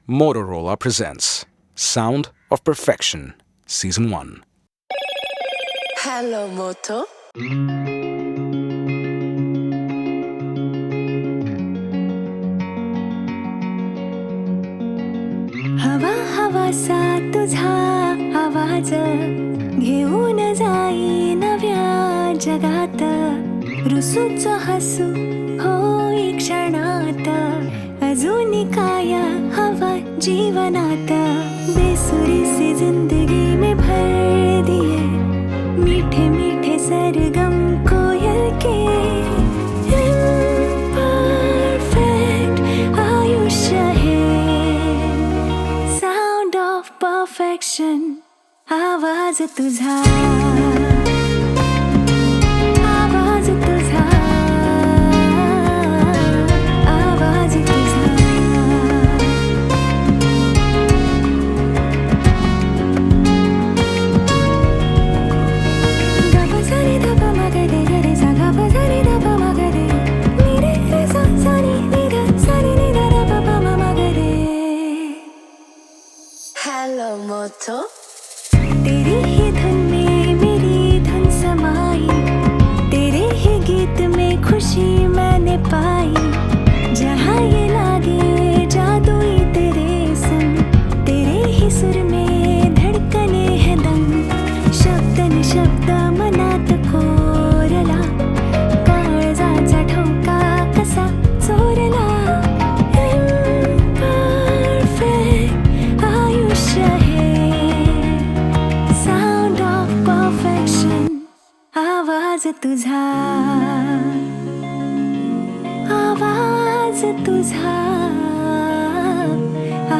Motorola presents Sound of Perfection, Season 1. Hello, Moto. हवा हवासा तुझा आवाज घेऊन जाई नव्या जगात रुसूच हसू होई क्षणात अजून काय हवा जीवनात बेसुरी सी जिंदगी में भर दिए मीठे मीठे सरगम कोयल के imperfect आयुष्य है Perfection, आवाज तुझा आवाज तुझा आवाज तुझा गप सारे धप मगरे गरे सा गप सारे धप मगरे नी रे सा सा नी ध सा नी ध र प प म मगरे Hello, Moto. तेरी ही धुन में मेरी धुन समाई तेरे ही गीत में खुशी मैंने पाई जहाँ ये लागे जादुई तेरे संग तेरे ही सुर में धड़कने है दम शब्द निशब्द मनात कोरला काळजाचा ठोका कसा चोरला Imperfect आयुष्य है Sound of perfection आवाज तुझा आवाज तुझा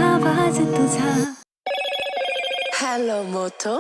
आवाज तुझा Hello, Moto.